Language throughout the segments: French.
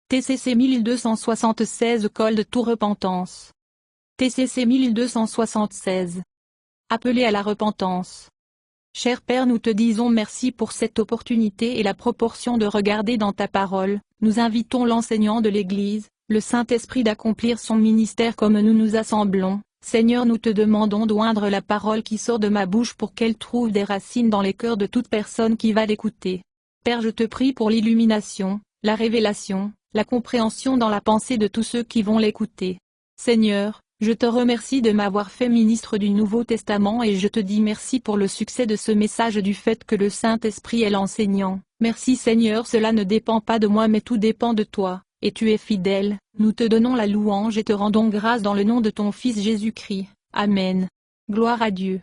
TCC 1276 Col de tout repentance. TCC 1276. Appelé à la repentance. Cher Père, nous te disons merci pour cette opportunité et la proportion de regarder dans ta parole. Nous invitons l'enseignant de l'Église, le Saint-Esprit d'accomplir son ministère comme nous nous assemblons. Seigneur, nous te demandons d'oindre la parole qui sort de ma bouche pour qu'elle trouve des racines dans les cœurs de toute personne qui va l'écouter. Père, je te prie pour l'illumination, la révélation, la compréhension dans la pensée de tous ceux qui vont l'écouter. Seigneur, je te remercie de m'avoir fait ministre du Nouveau Testament et je te dis merci pour le succès de ce message du fait que le Saint-Esprit est l'enseignant. Merci Seigneur, cela ne dépend pas de moi mais tout dépend de toi, et tu es fidèle. Nous te donnons la louange et te rendons grâce dans le nom de ton Fils Jésus-Christ. Amen. Gloire à Dieu.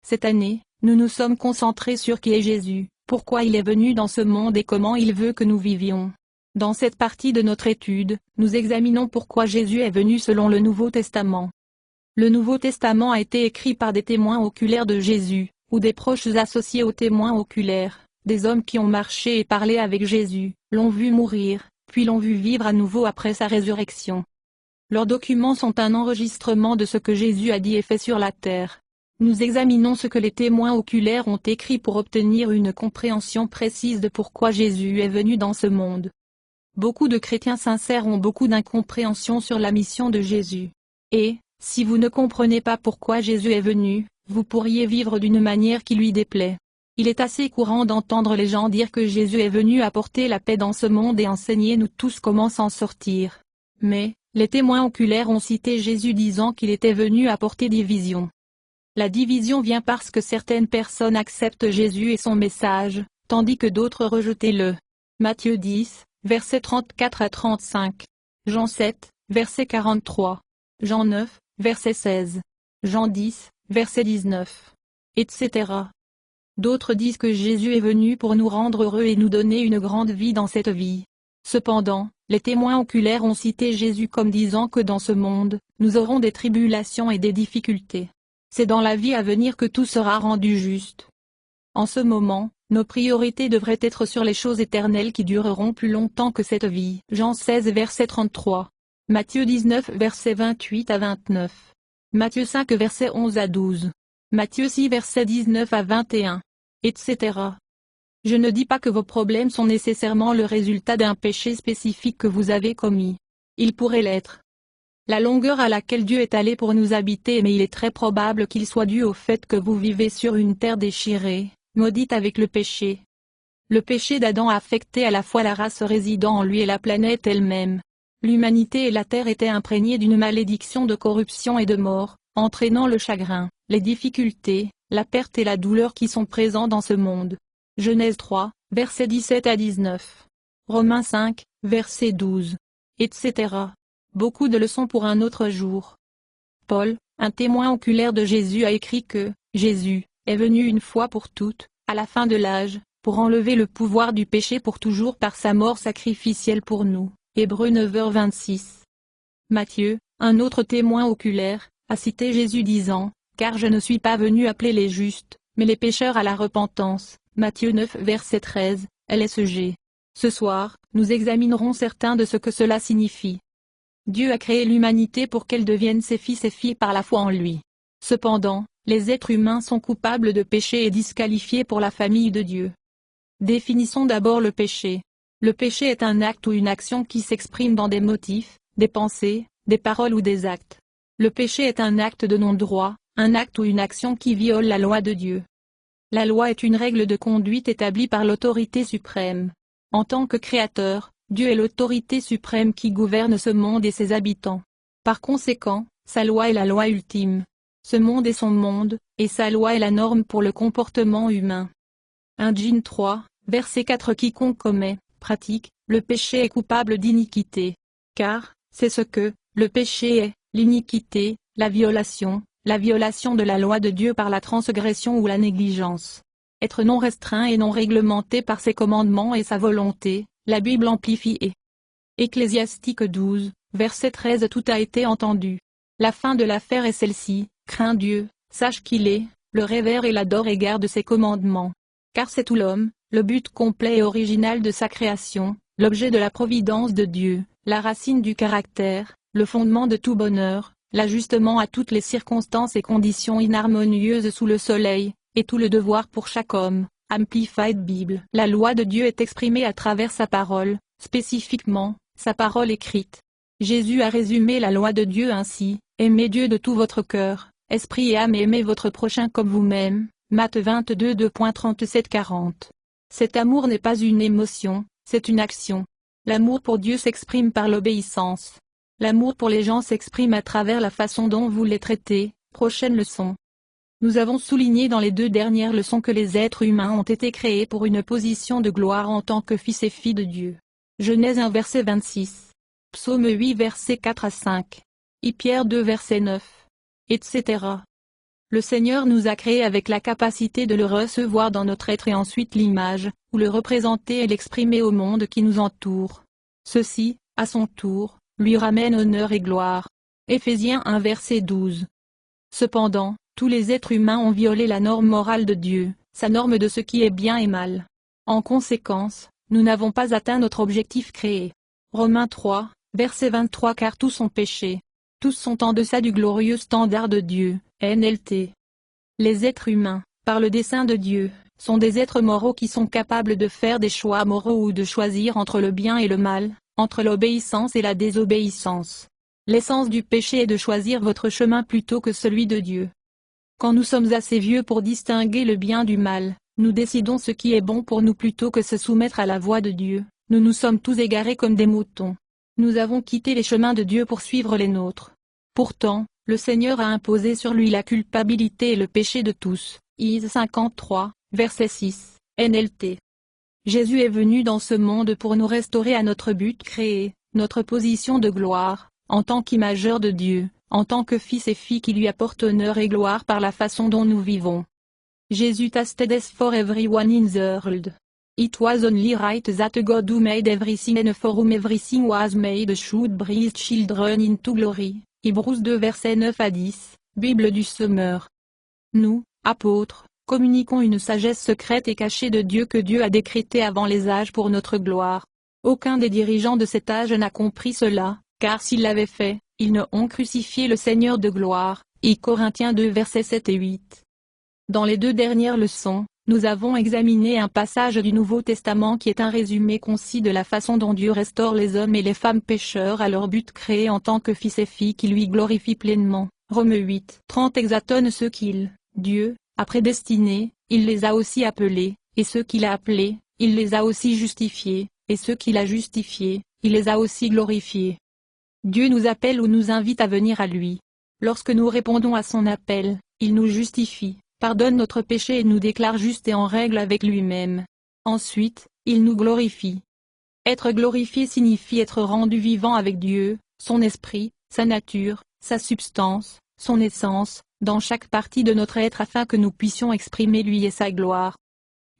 Cette année, nous nous sommes concentrés sur qui est Jésus, pourquoi il est venu dans ce monde et comment il veut que nous vivions. Dans cette partie de notre étude, nous examinons pourquoi Jésus est venu selon le Nouveau Testament. Le Nouveau Testament a été écrit par des témoins oculaires de Jésus, ou des proches associés aux témoins oculaires, des hommes qui ont marché et parlé avec Jésus, l'ont vu mourir, puis l'ont vu vivre à nouveau après sa résurrection. Leurs documents sont un enregistrement de ce que Jésus a dit et fait sur la terre. Nous examinons ce que les témoins oculaires ont écrit pour obtenir une compréhension précise de pourquoi Jésus est venu dans ce monde. Beaucoup de chrétiens sincères ont beaucoup d'incompréhension sur la mission de Jésus. Et, si vous ne comprenez pas pourquoi Jésus est venu, vous pourriez vivre d'une manière qui lui déplaît. Il est assez courant d'entendre les gens dire que Jésus est venu apporter la paix dans ce monde et enseigner nous tous comment s'en sortir. Mais, les témoins oculaires ont cité Jésus disant qu'il était venu apporter division. La division vient parce que certaines personnes acceptent Jésus et son message, tandis que d'autres rejetaient-le. Matthieu 10, versets 34 à 35. Jean 7, verset 43. Jean 9, verset 16. Jean 10, verset 19. Etc. D'autres disent que Jésus est venu pour nous rendre heureux et nous donner une grande vie dans cette vie. Cependant, les témoins oculaires ont cité Jésus comme disant que dans ce monde, nous aurons des tribulations et des difficultés. C'est dans la vie à venir que tout sera rendu juste. En ce moment, nos priorités devraient être sur les choses éternelles qui dureront plus longtemps que cette vie. Jean 16 verset 33. Matthieu 19 verset 28 à 29. Matthieu 5 verset 11 à 12. Matthieu 6 verset 19 à 21. Etc. Je ne dis pas que vos problèmes sont nécessairement le résultat d'un péché spécifique que vous avez commis. Ils pourraient l'être. La longueur à laquelle Dieu est allé pour nous habiter, mais il est très probable qu'il soit dû au fait que vous vivez sur une terre déchirée, maudite avec le péché. Le péché d'Adam a affecté à la fois la race résidant en lui et la planète elle-même. L'humanité et la terre étaient imprégnées d'une malédiction de corruption et de mort, entraînant le chagrin, les difficultés, la perte et la douleur qui sont présents dans ce monde. Genèse 3, versets 17 à 19. Romains 5, verset 12. Etc. Beaucoup de leçons pour un autre jour. Paul, un témoin oculaire de Jésus, a écrit que Jésus est venu une fois pour toutes, à la fin de l'âge, pour enlever le pouvoir du péché pour toujours par sa mort sacrificielle pour nous. Hébreux 9h26. Matthieu, un autre témoin oculaire, a cité Jésus disant, « Car je ne suis pas venu appeler les justes, mais les pécheurs à la repentance. » Matthieu 9 verset 13, LSG. Ce soir, nous examinerons certains de ce que cela signifie. Dieu a créé l'humanité pour qu'elle devienne ses fils et filles par la foi en lui. Cependant, les êtres humains sont coupables de péché et disqualifiés pour la famille de Dieu. Définissons d'abord le péché. Le péché est un acte ou une action qui s'exprime dans des motifs, des pensées, des paroles ou des actes. Le péché est un acte de non-droit, un acte ou une action qui viole la loi de Dieu. La loi est une règle de conduite établie par l'autorité suprême. En tant que créateur, Dieu est l'autorité suprême qui gouverne ce monde et ses habitants. Par conséquent, sa loi est la loi ultime. Ce monde est son monde, et sa loi est la norme pour le comportement humain. 1 Jean 3, verset 4. Quiconque commet, pratique, le péché est coupable d'iniquité. Car, c'est ce que, le péché est, l'iniquité, la violation de la loi de Dieu par la transgression ou la négligence. Être non restreint et non réglementé par ses commandements et sa volonté, la Bible amplifie et Ecclésiastique 12, verset 13. Tout a été entendu. La fin de l'affaire est celle-ci, crains Dieu, sache qu'il est, le révère et l'adore et garde ses commandements. Car c'est tout l'homme, le but complet et original de sa création, l'objet de la providence de Dieu, la racine du caractère, le fondement de tout bonheur, l'ajustement à toutes les circonstances et conditions inharmonieuses sous le soleil, et tout le devoir pour chaque homme. Amplified Bible. La loi de Dieu est exprimée à travers sa parole, spécifiquement, sa parole écrite. Jésus a résumé la loi de Dieu ainsi: aimez Dieu de tout votre cœur, esprit et âme, et aimez votre prochain comme vous-même. Matthieu 22 2.37-40. Cet amour n'est pas une émotion, c'est une action. L'amour pour Dieu s'exprime par l'obéissance. L'amour pour les gens s'exprime à travers la façon dont vous les traitez. Prochaine leçon. Nous avons souligné dans les 2 dernières leçons que les êtres humains ont été créés pour une position de gloire en tant que fils et filles de Dieu. Genèse 1 verset 26. Psaume 8 versets 4 à 5. Pierre 2 verset 9. Etc. Le Seigneur nous a créés avec la capacité de le recevoir dans notre être et ensuite l'image, ou le représenter et l'exprimer au monde qui nous entoure. Ceci, à son tour, lui ramène honneur et gloire. Éphésiens 1 verset 12. Cependant, tous les êtres humains ont violé la norme morale de Dieu, sa norme de ce qui est bien et mal. En conséquence, nous n'avons pas atteint notre objectif créé. Romains 3, verset 23. Car tous ont péché. Tous sont en deçà du glorieux standard de Dieu, NLT. Les êtres humains, par le dessein de Dieu, sont des êtres moraux qui sont capables de faire des choix moraux ou de choisir entre le bien et le mal, entre l'obéissance et la désobéissance. L'essence du péché est de choisir votre chemin plutôt que celui de Dieu. Quand nous sommes assez vieux pour distinguer le bien du mal, nous décidons ce qui est bon pour nous plutôt que se soumettre à la voix de Dieu. Nous nous sommes tous égarés comme des moutons. Nous avons quitté les chemins de Dieu pour suivre les nôtres. Pourtant, le Seigneur a imposé sur lui la culpabilité et le péché de tous. Isaïe 53, verset 6, NLT. Jésus est venu dans ce monde pour nous restaurer à notre but créé, notre position de gloire, en tant qu'imageur de Dieu, en tant que fils et filles qui lui apportent honneur et gloire par la façon dont nous vivons. Jésus tasted for everyone in the world. It was only right that God who made everything and for whom everything was made should bring his children into glory. Hébreux 2 versets 9 à 10, Bible du Semeur. Nous, apôtres, communiquons une sagesse secrète et cachée de Dieu que Dieu a décrétée avant les âges pour notre gloire. Aucun des dirigeants de cet âge n'a compris cela, car s'ils l'avaient fait, ils ne ont crucifié le Seigneur de gloire. Corinthiens 2 versets 7 et 8. Dans les 2 dernières leçons, nous avons examiné un passage du Nouveau Testament qui est un résumé concis de la façon dont Dieu restaure les hommes et les femmes pécheurs à leur but créé en tant que fils et filles qui lui glorifient pleinement. Romains 8, 30 exatonne ceux qu'il, Dieu, a prédestinés, il les a aussi appelés, et ceux qu'il a appelés, il les a aussi justifiés, et ceux qu'il a justifiés, il les a aussi glorifiés. Dieu nous appelle ou nous invite à venir à lui. Lorsque nous répondons à son appel, il nous justifie, pardonne notre péché et nous déclare justes et en règle avec lui-même. Ensuite, il nous glorifie. Être glorifié signifie être rendu vivant avec Dieu, son esprit, sa nature, sa substance, son essence, dans chaque partie de notre être afin que nous puissions exprimer lui et sa gloire.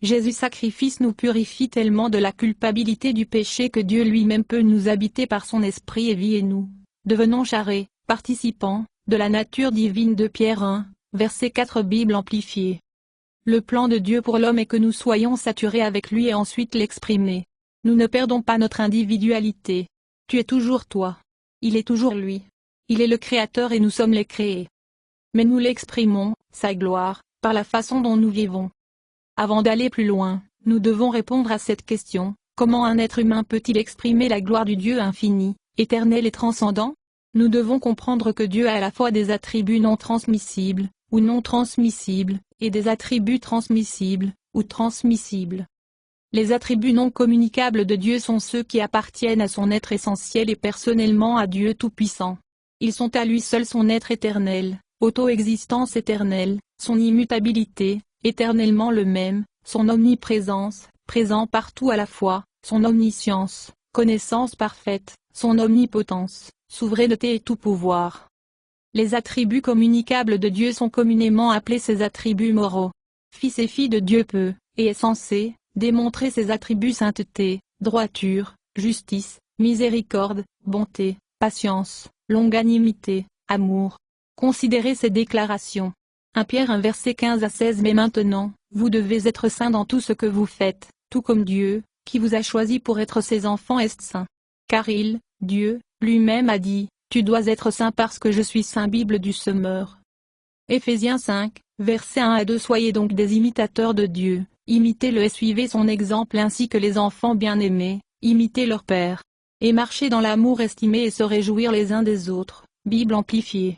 Jésus sacrifice nous purifie tellement de la culpabilité du péché que Dieu lui-même peut nous habiter par son esprit et vie et nous devenons charrés, participants, de la nature divine de Pierre 1, verset 4 Bible amplifiée. Le plan de Dieu pour l'homme est que nous soyons saturés avec lui et ensuite l'exprimer. Nous ne perdons pas notre individualité. Tu es toujours toi. Il est toujours lui. Il est le Créateur et nous sommes les créés. Mais nous l'exprimons, sa gloire, par la façon dont nous vivons. Avant d'aller plus loin, nous devons répondre à cette question: comment un être humain peut-il exprimer la gloire du Dieu infini, éternel et transcendant? Nous devons comprendre que Dieu a à la fois des attributs non transmissibles, ou non transmissibles, et des attributs transmissibles, ou transmissibles. Les attributs non communicables de Dieu sont ceux qui appartiennent à son être essentiel et personnellement à Dieu Tout-Puissant. Ils sont à lui seul son être éternel, auto-existence éternelle, son immutabilité, éternellement le même, son omniprésence, présent partout à la fois, son omniscience, connaissance parfaite, son omnipotence, souveraineté et tout pouvoir. Les attributs communicables de Dieu sont communément appelés ses attributs moraux. Fils et fille de Dieu peut, et est censé, démontrer ses attributs sainteté, droiture, justice, miséricorde, bonté, patience, longanimité, amour. Considérez ces déclarations. 1 Pierre 1 verset 15 à 16 Mais maintenant, vous devez être saints dans tout ce que vous faites, tout comme Dieu, qui vous a choisi pour être ses enfants est saint. Car il, Dieu, lui-même a dit, tu dois être saint parce que je suis saint. Bible du Semeur. Éphésiens 5, versets 1 à 2. Soyez donc des imitateurs de Dieu, imitez-le et suivez son exemple ainsi que les enfants bien-aimés, imitez leur Père. Et marchez dans l'amour, estimé et se réjouir les uns des autres. Bible amplifiée.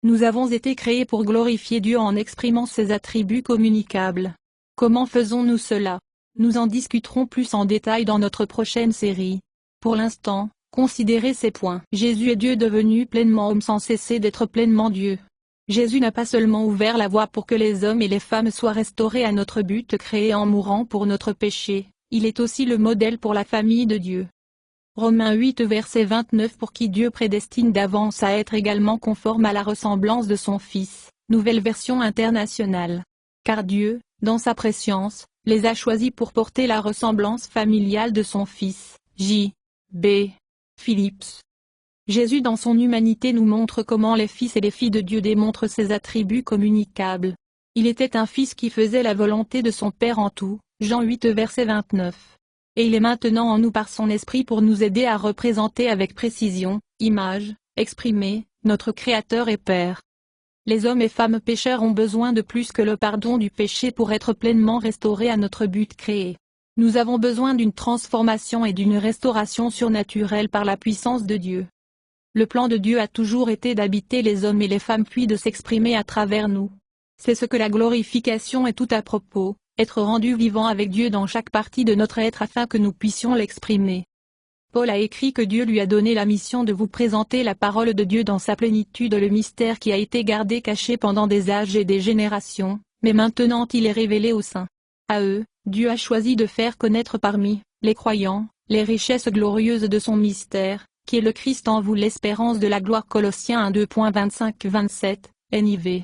Nous avons été créés pour glorifier Dieu en exprimant ses attributs communicables. Comment faisons-nous cela? Nous en discuterons plus en détail dans notre prochaine série. Pour l'instant, considérez ces points. Jésus est Dieu devenu pleinement homme sans cesser d'être pleinement Dieu. Jésus n'a pas seulement ouvert la voie pour que les hommes et les femmes soient restaurés à notre but créé en mourant pour notre péché, il est aussi le modèle pour la famille de Dieu. Romains 8 verset 29. Pour qui Dieu prédestine d'avance à être également conforme à la ressemblance de son Fils, nouvelle version internationale. Car Dieu, dans sa prescience, les a choisis pour porter la ressemblance familiale de son Fils. J. B. Phillips. Jésus dans son humanité nous montre comment les fils et les filles de Dieu démontrent ses attributs communicables. Il était un fils qui faisait la volonté de son Père en tout, Jean 8 verset 29. Et il est maintenant en nous par son esprit pour nous aider à représenter avec précision, image, exprimer, notre Créateur et Père. Les hommes et femmes pécheurs ont besoin de plus que le pardon du péché pour être pleinement restaurés à notre but créé. Nous avons besoin d'une transformation et d'une restauration surnaturelle par la puissance de Dieu. Le plan de Dieu a toujours été d'habiter les hommes et les femmes puis de s'exprimer à travers nous. C'est ce que la glorification est tout à propos, être rendu vivant avec Dieu dans chaque partie de notre être afin que nous puissions l'exprimer. Paul a écrit que Dieu lui a donné la mission de vous présenter la parole de Dieu dans sa plénitude, le mystère qui a été gardé caché pendant des âges et des générations, mais maintenant il est révélé aux saints. À eux, Dieu a choisi de faire connaître parmi les croyants les richesses glorieuses de son mystère, qui est le Christ en vous, l'espérance de la gloire. Colossiens 1 2.25-27, NIV.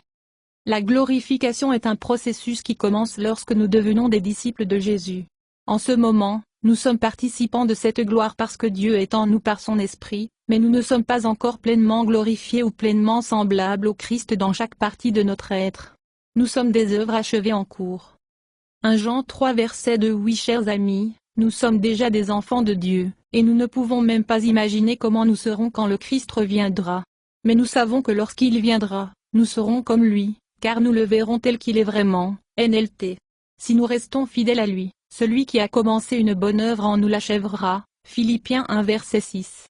La glorification est un processus qui commence lorsque nous devenons des disciples de Jésus. En ce moment, nous sommes participants de cette gloire parce que Dieu est en nous par son esprit, mais nous ne sommes pas encore pleinement glorifiés ou pleinement semblables au Christ dans chaque partie de notre être. Nous sommes des œuvres achevées en cours. 1 Jean 3 verset 2. Oui, chers amis, nous sommes déjà des enfants de Dieu, et nous ne pouvons même pas imaginer comment nous serons quand le Christ reviendra. Mais nous savons que lorsqu'il viendra, nous serons comme lui, car nous le verrons tel qu'il est vraiment. NLT. Si nous restons fidèles à lui, celui qui a commencé une bonne œuvre en nous l'achèvera. Philippiens 1 verset 6.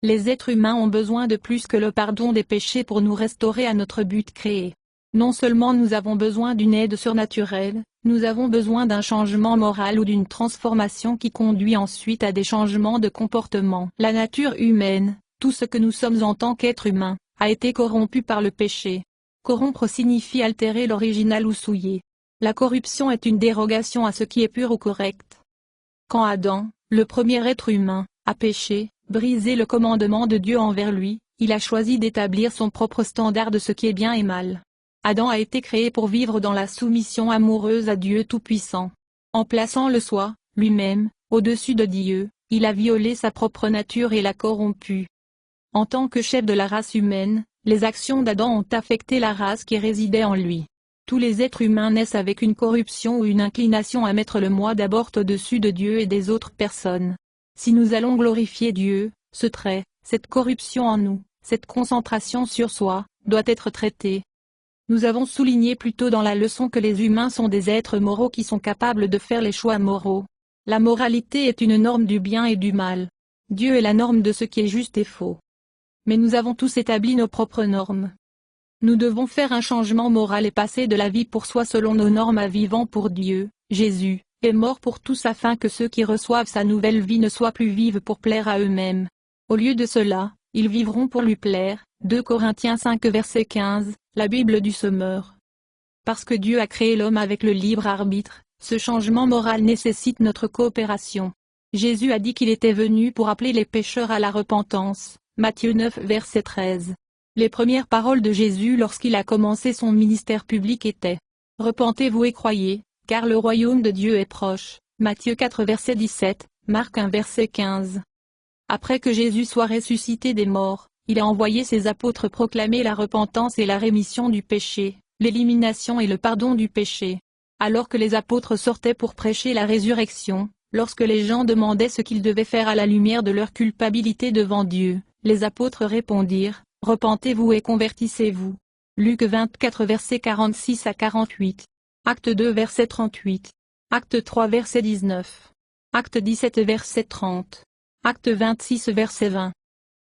Les êtres humains ont besoin de plus que le pardon des péchés pour nous restaurer à notre but créé. Non seulement nous avons besoin d'une aide surnaturelle, nous avons besoin d'un changement moral ou d'une transformation qui conduit ensuite à des changements de comportement. La nature humaine, tout ce que nous sommes en tant qu'être humain, a été corrompu par le péché. Corrompre signifie altérer l'original ou souiller. La corruption est une dérogation à ce qui est pur ou correct. Quand Adam, le premier être humain, a péché, brisé le commandement de Dieu envers lui, il a choisi d'établir son propre standard de ce qui est bien et mal. Adam a été créé pour vivre dans la soumission amoureuse à Dieu Tout-Puissant. En plaçant le soi, lui-même, au-dessus de Dieu, il a violé sa propre nature et l'a corrompue. En tant que chef de la race humaine, les actions d'Adam ont affecté la race qui résidait en lui. Tous les êtres humains naissent avec une corruption ou une inclination à mettre le moi d'abord au-dessus de Dieu et des autres personnes. Si nous allons glorifier Dieu, ce trait, cette corruption en nous, cette concentration sur soi, doit être traitée. Nous avons souligné plus tôt dans la leçon que les humains sont des êtres moraux qui sont capables de faire les choix moraux. La moralité est une norme du bien et du mal. Dieu est la norme de ce qui est juste et faux. Mais nous avons tous établi nos propres normes. Nous devons faire un changement moral et passer de la vie pour soi selon nos normes à vivant pour Dieu. Jésus est mort pour tous afin que ceux qui reçoivent sa nouvelle vie ne soient plus vivent pour plaire à eux-mêmes. Au lieu de cela, ils vivront pour lui plaire. 2 Corinthiens 5 verset 15, la Bible du Semeur. Parce que Dieu a créé l'homme avec le libre arbitre, ce changement moral nécessite notre coopération. Jésus a dit qu'il était venu pour appeler les pécheurs à la repentance. Matthieu 9 verset 13. Les premières paroles de Jésus lorsqu'il a commencé son ministère public étaient « Repentez-vous et croyez, car le royaume de Dieu est proche ». Matthieu 4 verset 17, Marc 1 verset 15. Après que Jésus soit ressuscité des morts, il a envoyé ses apôtres proclamer la repentance et la rémission du péché, l'élimination et le pardon du péché. Alors que les apôtres sortaient pour prêcher la résurrection, Lorsque les gens demandaient ce qu'ils devaient faire à la lumière de leur culpabilité devant Dieu, les apôtres répondirent, « Repentez-vous et convertissez-vous. » Luc 24 versets 46 à 48. Acte 2 verset 38. Acte 3 verset 19. Acte 17 verset 30. Acte 26 verset 20.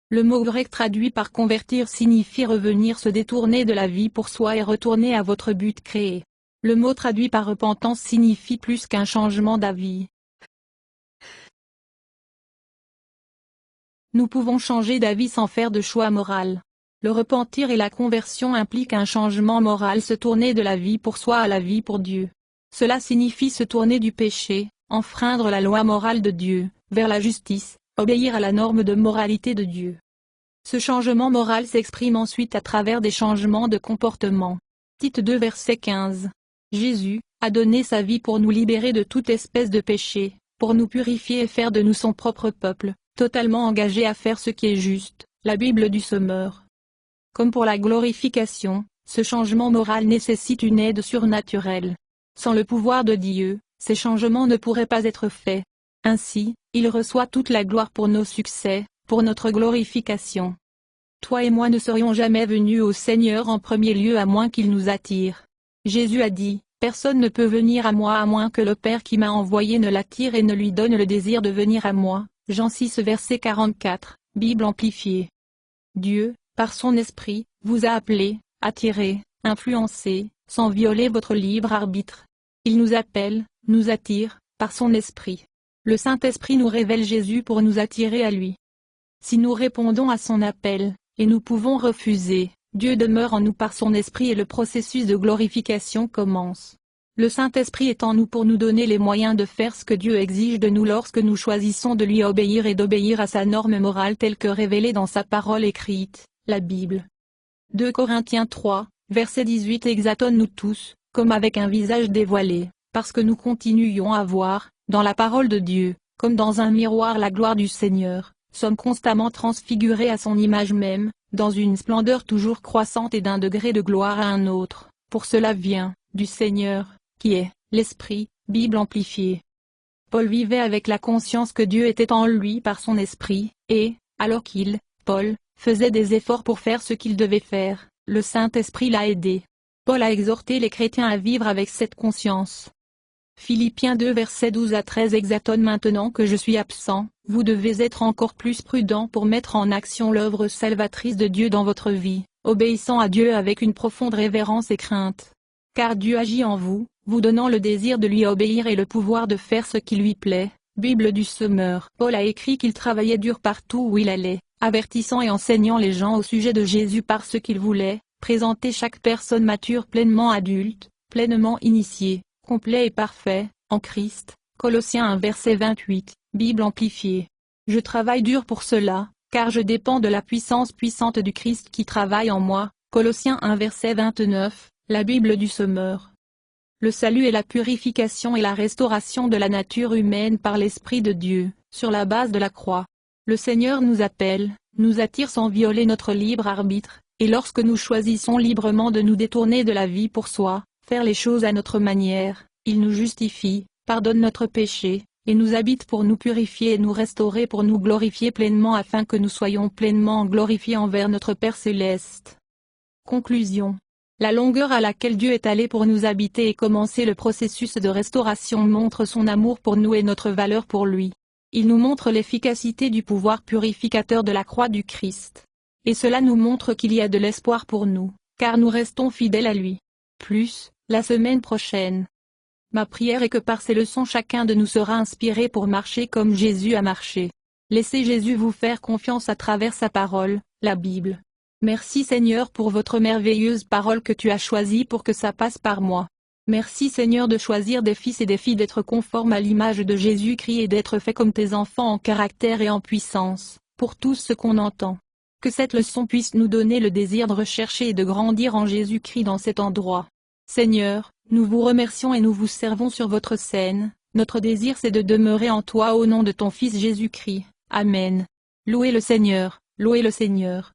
Le mot grec traduit par convertir signifie revenir, se détourner de la vie pour soi et retourner à votre but créé. Le mot traduit par repentance signifie plus qu'un changement d'avis. Nous pouvons changer d'avis sans faire de choix moral. Le repentir et la conversion impliquent un changement moral, se tourner de la vie pour soi à la vie pour Dieu. Cela signifie se tourner du péché, enfreindre la loi morale de Dieu, vers la justice, obéir à la norme de moralité de Dieu. Ce changement moral s'exprime ensuite à travers des changements de comportement. Tite 2 verset 15. Jésus a donné sa vie pour nous libérer de toute espèce de péché, pour nous purifier et faire de nous son propre peuple, totalement engagé à faire ce qui est juste, la Bible du Sommeur. Comme pour la glorification, ce changement moral nécessite une aide surnaturelle. Sans le pouvoir de Dieu, ces changements ne pourraient pas être faits. Ainsi, il reçoit toute la gloire pour nos succès, pour notre glorification. Toi et moi ne serions jamais venus au Seigneur en premier lieu à moins qu'il nous attire. Jésus a dit, « Personne ne peut venir à moi à moins que le Père qui m'a envoyé ne l'attire et ne lui donne le désir de venir à moi. » Jean 6 verset 44, Bible amplifiée. Dieu, par son esprit, vous a appelé, attiré, influencé, sans violer votre libre arbitre. Il nous appelle, nous attire, par son esprit. Le Saint-Esprit nous révèle Jésus pour nous attirer à lui. Si nous répondons à son appel, et nous pouvons refuser, Dieu demeure en nous par son esprit et le processus de glorification commence. Le Saint-Esprit est en nous pour nous donner les moyens de faire ce que Dieu exige de nous lorsque nous choisissons de lui obéir et d'obéir à sa norme morale telle que révélée dans sa parole écrite, la Bible. 2 Corinthiens 3, verset 18. Exaltons-nous tous, comme avec un visage dévoilé, parce que nous continuions à voir, dans la parole de Dieu, comme dans un miroir la gloire du Seigneur, sommes constamment transfigurés à son image même, dans une splendeur toujours croissante et d'un degré de gloire à un autre, pour cela vient, du Seigneur, qui est l'Esprit, Bible amplifiée. Paul vivait avec la conscience que Dieu était en lui par son esprit, et, alors qu'il, Paul, faisait des efforts pour faire ce qu'il devait faire, le Saint-Esprit l'a aidé. Paul a exhorté les chrétiens à vivre avec cette conscience. Philippiens 2 versets 12 à 13. Exaltons maintenant que je suis absent, vous devez être encore plus prudents pour mettre en action l'œuvre salvatrice de Dieu dans votre vie, obéissant à Dieu avec une profonde révérence et crainte. Car Dieu agit en vous, vous donnant le désir de lui obéir et le pouvoir de faire ce qui lui plaît. Bible du Sommeur. Paul a écrit qu'il travaillait dur partout où il allait, avertissant et enseignant les gens au sujet de Jésus parce qu'il voulait présenter chaque personne mature pleinement adulte, pleinement initiée, complet et parfait, en Christ. Colossiens 1 verset 28, Bible amplifiée. Je travaille dur pour cela, car je dépends de la puissance puissante du Christ qui travaille en moi. Colossiens 1 verset 29, la Bible du Sommeur. Le salut est la purification et la restauration de la nature humaine par l'Esprit de Dieu, sur la base de la croix. Le Seigneur nous appelle, nous attire sans violer notre libre arbitre, et lorsque nous choisissons librement de nous détourner de la vie pour soi, faire les choses à notre manière, il nous justifie, pardonne notre péché, et nous habite pour nous purifier et nous restaurer pour nous glorifier pleinement afin que nous soyons pleinement glorifiés envers notre Père Céleste. Conclusion. La longueur à laquelle Dieu est allé pour nous habiter et commencer le processus de restauration montre son amour pour nous et notre valeur pour lui. Il nous montre l'efficacité du pouvoir purificateur de la croix du Christ. Et cela nous montre qu'il y a de l'espoir pour nous, car nous restons fidèles à lui. Plus, la semaine prochaine. Ma prière est que par ces leçons chacun de nous sera inspiré pour marcher comme Jésus a marché. Laissez Jésus vous faire confiance à travers sa parole, la Bible. Merci Seigneur pour votre merveilleuse parole que tu as choisie pour que ça passe par moi. Merci Seigneur de choisir des fils et des filles d'être conformes à l'image de Jésus-Christ et d'être faits comme tes enfants en caractère et en puissance, pour tout ce qu'on entend. Que cette leçon puisse nous donner le désir de rechercher et de grandir en Jésus-Christ dans cet endroit. Seigneur, nous vous remercions et nous vous servons sur votre scène, notre désir c'est de demeurer en toi au nom de ton Fils Jésus-Christ. Amen. Louez le Seigneur, louez le Seigneur.